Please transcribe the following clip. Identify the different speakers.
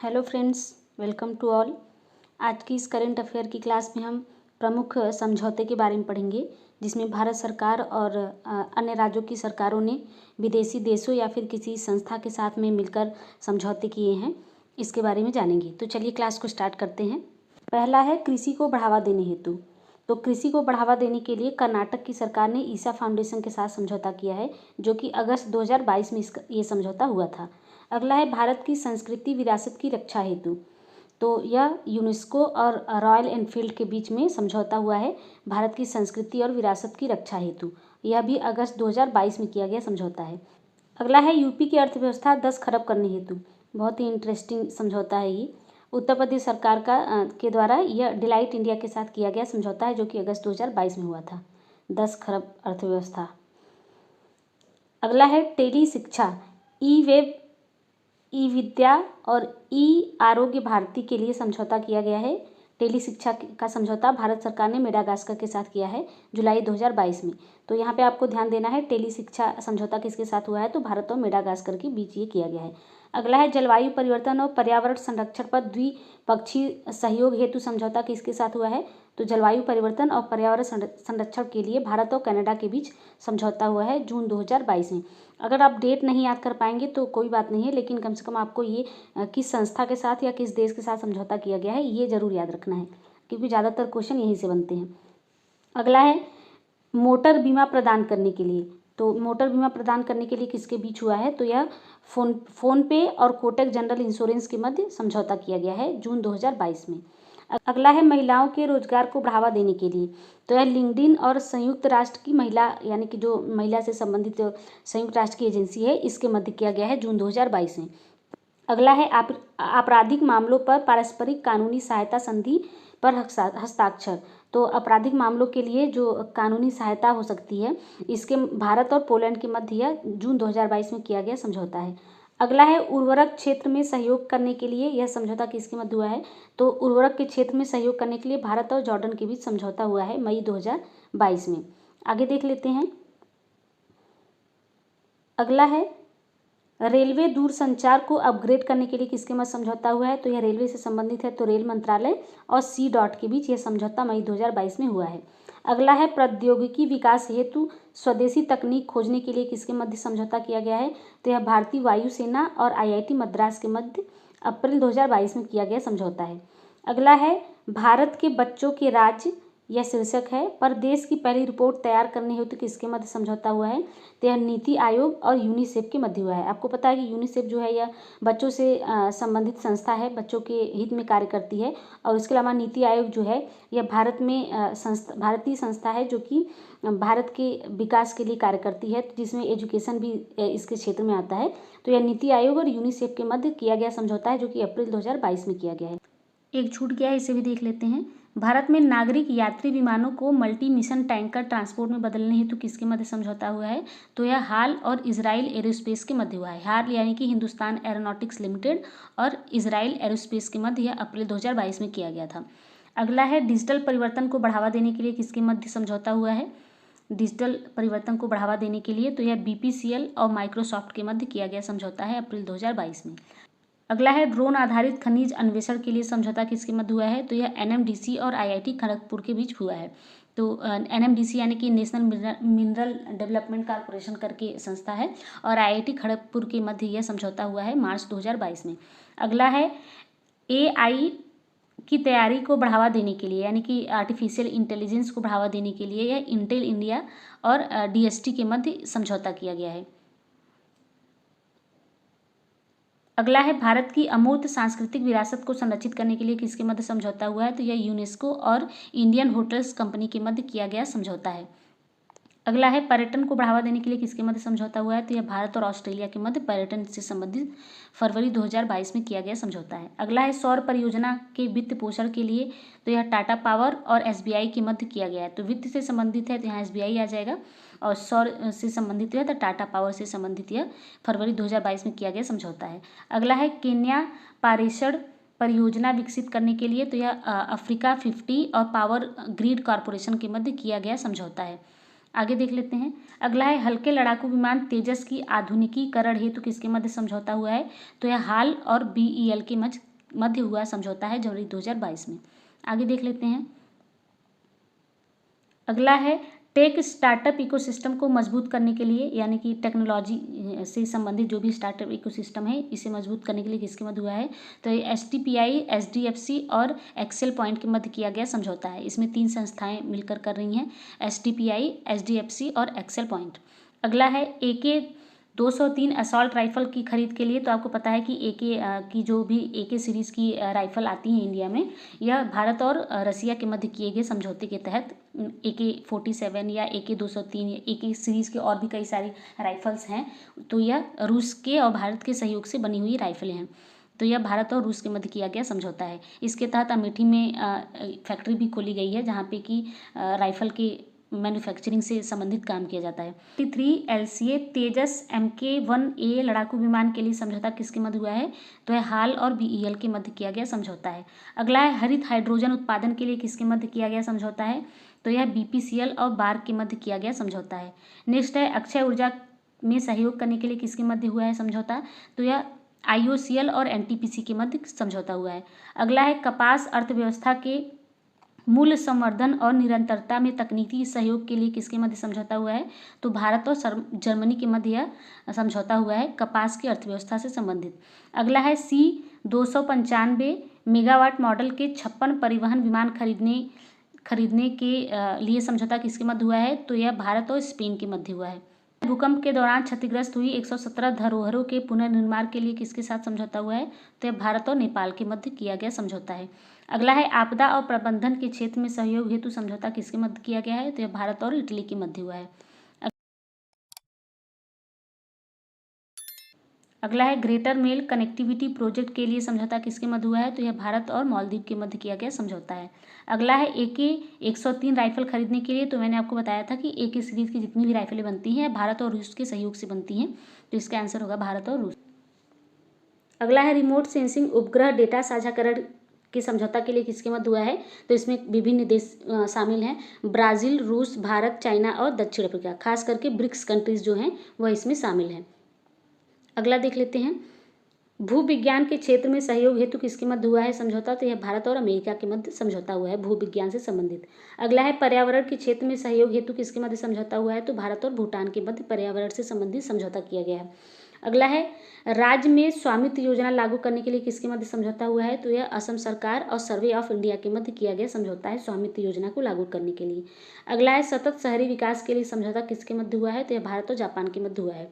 Speaker 1: Hello friends, welcome to all. आज की इस करंट अफेयर की क्लास में हम प्रमुख समझौते के बारे में पढ़ेंगे, जिसमें भारत सरकार और अन्य राज्यों की सरकारों ने विदेशी देशों या फिर किसी संस्था के साथ में मिलकर समझौते किए हैं। इसके बारे में जानेंगे। तो चलिए क्लास को स्टार्ट करते हैं। पहला है कृषि को बढ़ावा देने हेतु। तो कृषि को बढ़ावा देने के लिए कर्नाटक की सरकार ने ईसा फाउंडेशन के साथ समझौता किया है, जो कि अगस्त 2022 में ये समझौता हुआ था। अगला है भारत की संस्कृति विरासत की रक्षा हेतु। तो यह यूनेस्को और रॉयल एनफील्ड के बीच में समझौता हुआ है भारत की संस्कृति और विरासत की रक्षा हेतु। यह भी अगस्त 2022 में किया गया समझौता है। अगला है यूपी की अर्थव्यवस्था 10 खरब करने हेतु। बहुत ही इंटरेस्टिंग समझौता है ये। उत्तर प्रदेश सरकार के द्वारा यह डिलाइट इंडिया के साथ किया गया समझौता है, जो कि अगस्त 2022 में हुआ था। 10 खरब अर्थव्यवस्था। अगला है टेली शिक्षा, ई वेब, ई विद्या और ई आरोग्य भारती के लिए समझौता किया गया है। टेली शिक्षा का समझौता भारत सरकार ने मेडागास्कर के साथ किया है जुलाई 2022 में। तो यहाँ पे आपको ध्यान देना है, टेली शिक्षा समझौता किसके साथ हुआ है, तो भारत और मेडागास्कर के बीच ये किया गया है। अगला है जलवायु परिवर्तन और पर्यावरण संरक्षण पर द्विपक्षीय सहयोग हेतु समझौता किसके साथ हुआ है, तो जलवायु परिवर्तन और पर्यावरण संरक्षण के लिए भारत और कनाडा के बीच समझौता हुआ है जून 2022 में। अगर आप डेट नहीं याद कर पाएंगे तो कोई बात नहीं है, लेकिन कम से कम आपको ये किस संस्था के साथ या किस देश के साथ समझौता किया गया है ये ज़रूर याद रखना है, क्योंकि ज़्यादातर क्वेश्चन यहीं से बनते हैं। अगला है मोटर बीमा प्रदान करने के लिए। तो मोटर बीमा प्रदान करने के लिए किसके बीच हुआ है, तो यह फ़ोन पे और कोटक जनरल इंश्योरेंस के मध्य समझौता किया गया है जून 2022 में। अगला है महिलाओं के रोजगार को बढ़ावा देने के लिए। तो यह लिंक्डइन और संयुक्त राष्ट्र की महिला, यानी कि जो महिला से संबंधित संयुक्त राष्ट्र की एजेंसी है, इसके मध्य किया गया है जून 2022 में। अगला है आपराधिक मामलों पर पारस्परिक कानूनी सहायता संधि पर हस्ताक्षर। तो आपराधिक मामलों के लिए जो कानूनी सहायता हो सकती है, इसके भारत और पोलैंड के मध्य यह जून 2022 में किया गया समझौता है। अगला है उर्वरक क्षेत्र में सहयोग करने के लिए यह समझौता किसके मध्य हुआ है, तो उर्वरक के क्षेत्र में सहयोग करने के लिए भारत और जॉर्डन के बीच समझौता हुआ है मई 2022 में। आगे देख लेते हैं। अगला है रेलवे दूरसंचार को अपग्रेड करने के लिए किसके मध्य समझौता हुआ है, तो यह रेलवे से संबंधित है, तो रेल मंत्रालय और सी डॉट के बीच यह समझौता मई 2022 में हुआ है। अगला है प्रौद्योगिकी विकास हेतु स्वदेशी तकनीक खोजने के लिए किसके मध्य समझौता किया गया है, तो यह भारतीय वायुसेना और आईआईटी मद्रास के मध्य अप्रैल 2022 में किया गया समझौता है। अगला है भारत के बच्चों के राज्य, यह शीर्षक है, पर देश की पहली रिपोर्ट तैयार करने हेतु किसके मध्य समझौता हुआ है, तो यह नीति आयोग और यूनिसेफ के मध्य हुआ है। आपको पता है कि यूनिसेफ जो है यह बच्चों से संबंधित संस्था है, बच्चों के हित में कार्य करती है। और इसके अलावा नीति आयोग जो है यह भारत में भारतीय संस्था है, जो कि भारत के विकास के लिए कार्य करती है, जिसमें एजुकेशन भी इसके क्षेत्र में आता है। तो यह नीति आयोग और यूनिसेफ के मध्य किया गया समझौता है, जो कि अप्रैल 2022 में किया गया है। एक छूट गया है, इसे भी देख लेते हैं। भारत में नागरिक यात्री विमानों को मल्टी मिशन टैंकर ट्रांसपोर्ट में बदलने हेतु किसके मध्य समझौता हुआ है, तो यह हाल और इजराइल एरोस्पेस के मध्य हुआ है। हाल यानी कि हिंदुस्तान एरोनॉटिक्स लिमिटेड और इजराइल एरोस्पेस के मध्य यह अप्रैल 2022 में किया गया था। अगला है डिजिटल परिवर्तन को बढ़ावा देने के लिए किसके मध्य समझौता हुआ है, डिजिटल परिवर्तन को बढ़ावा देने के लिए, तो यह बीपीसीएल और माइक्रोसॉफ्ट के मध्य किया गया समझौता है अप्रैल 2022 में। अगला है ड्रोन आधारित खनिज अन्वेषण के लिए समझौता किसके मध्य हुआ है, तो यह एनएमडीसी और आईआईटी खड़गपुर के बीच हुआ है। तो एनएमडीसी यानी कि नेशनल मिनरल डेवलपमेंट कॉरपोरेशन करके संस्था है, और आईआईटी खड़गपुर के मध्य यह समझौता हुआ है मार्च 2022 में। अगला है एआई की तैयारी को बढ़ावा देने के लिए, यानी कि आर्टिफिशियल इंटेलिजेंस को बढ़ावा देने के लिए यह इंटेल इंडिया और डीएसटी के मध्य समझौता किया गया है। अगला है भारत की अमूर्त सांस्कृतिक विरासत को संरक्षित करने के लिए किसके मध्य समझौता हुआ है, तो यह यूनेस्को और इंडियन होटल्स कंपनी के मध्य किया गया समझौता है। अगला है पर्यटन को बढ़ावा देने के लिए किसके मध्य समझौता हुआ है, तो यह भारत और ऑस्ट्रेलिया के मध्य पर्यटन से संबंधित फरवरी 2022 में किया गया समझौता है। अगला है सौर परियोजना के वित्त पोषण के लिए, तो यह टाटा पावर और एसबीआई के मध्य किया गया है। तो वित्त से संबंधित है तो यहाँ एसबीआई आ जाएगा, और सौर से संबंधित है तो टाटा पावर से संबंधित यह फरवरी 2022 में किया गया समझौता है। अगला है केन्या पारेषण परियोजना विकसित करने के लिए, तो यह अफ्रीका 50 और पावर ग्रिड कॉरपोरेशन के मध्य किया गया समझौता है। आगे देख लेते हैं। अगला है हल्के लड़ाकू विमान तेजस की आधुनिकीकरण हेतु किसके मध्य समझौता हुआ है, तो यह हाल और बीईएल के मध्य मध्य हुआ समझौता है जनवरी 2022 में। आगे देख लेते हैं। अगला है टेक स्टार्टअप इकोसिस्टम को मजबूत करने के लिए, यानी कि टेक्नोलॉजी से संबंधित जो भी स्टार्टअप इकोसिस्टम है इसे मजबूत करने के लिए किसके मध्य हुआ है, तो ये STPI, SDFC और एक्सेल पॉइंट के मध्य किया गया समझौता है। इसमें 3 संस्थाएं मिलकर कर रही हैं, STPI, SDFC और एक्सेल पॉइंट। अगला है AK-203 असॉल्ट राइफल की खरीद के लिए। तो आपको पता है कि AK की जो भी AK सीरीज़ की राइफल आती हैं इंडिया में, यह भारत और रसिया के मध्य किए गए समझौते के तहत AK-47 या AK-203 या AK सीरीज़ के और भी कई सारी राइफल्स हैं, तो यह रूस के और भारत के सहयोग से बनी हुई राइफलें हैं। तो यह भारत और रूस के मध्य किया गया समझौता है। इसके तहत अमेठी में फैक्ट्री भी खोली गई है जहाँ पे कि राइफल के मैन्युफैक्चरिंग से संबंधित काम किया जाता है। 3 LCA तेजस Mk-1A लड़ाकू विमान के लिए समझौता किसके मध्य हुआ है, तो यह हाल और BEL के मध्य किया गया समझौता है। अगला है हरित हाइड्रोजन उत्पादन के लिए किसके मध्य किया गया समझौता है, तो यह BPCL और बार्क के मध्य किया गया समझौता है। नेक्स्ट है अक्षय ऊर्जा में सहयोग करने के लिए किसके मध्य हुआ है समझौता, तो यह IOCL और NTPC के मध्य समझौता हुआ है। अगला है कपास अर्थव्यवस्था के मूल्य संवर्धन और निरंतरता में तकनीकी सहयोग के लिए किसके मध्य समझौता हुआ है, तो भारत और जर्मनी के मध्य यह समझौता हुआ है कपास की अर्थव्यवस्था से संबंधित। अगला है C-295 मेगावाट मॉडल के 56 परिवहन विमान खरीदने के लिए समझौता किसके मध्य हुआ है, तो यह भारत और स्पेन के मध्य हुआ है। भूकंप के दौरान क्षतिग्रस्त हुई 117 धरोहरों के पुनर्निर्माण के लिए किसके साथ समझौता हुआ है, तो यह भारत और नेपाल के मध्य किया गया समझौता है। अगला है आपदा और प्रबंधन के क्षेत्र में सहयोग हेतु समझौता किसके मध्य किया गया है, तो यह भारत और इटली के मध्य हुआ है। अगला है ग्रेटर मेल कनेक्टिविटी प्रोजेक्ट के लिए समझौता किसके मध्य हुआ है, तो यह भारत और मालदीव के मध्य किया गया समझौता है। अगला है AK-103 राइफल खरीदने के लिए। तो मैंने आपको बताया था कि AK सीरीज की जितनी भी राइफलें बनती हैं भारत और रूस के सहयोग से बनती हैं, तो इसका आंसर होगा भारत और रूस। अगला है रिमोट सेंसिंग उपग्रह डेटा साझाकरण के समझौता के लिए किसके मध्य हुआ है, तो इसमें विभिन्न देश शामिल हैं, ब्राज़ील, रूस, भारत, चाइना और दक्षिण अफ्रीका। खास करके ब्रिक्स कंट्रीज जो हैं वह इसमें शामिल हैं। अगला देख लेते हैं। भूविज्ञान के क्षेत्र में सहयोग हेतु किसके मध्य हुआ है समझौता, तो यह भारत और अमेरिका के मध्य समझौता हुआ है भूविज्ञान से संबंधित। अगला है पर्यावरण के क्षेत्र में सहयोग हेतु किसके मध्य समझौता हुआ है, तो भारत और भूटान के मध्य पर्यावरण से संबंधित समझौता किया गया है। अगला है राज्य में स्वामित्व योजना लागू करने के लिए किसके मध्य समझौता हुआ है, तो यह असम सरकार और सर्वे ऑफ इंडिया के मध्य किया गया समझौता है स्वामित्व योजना को लागू करने के लिए। अगला है सतत शहरी विकास के लिए समझौता किसके मध्य हुआ है, तो यह भारत और जापान के मध्य हुआ है।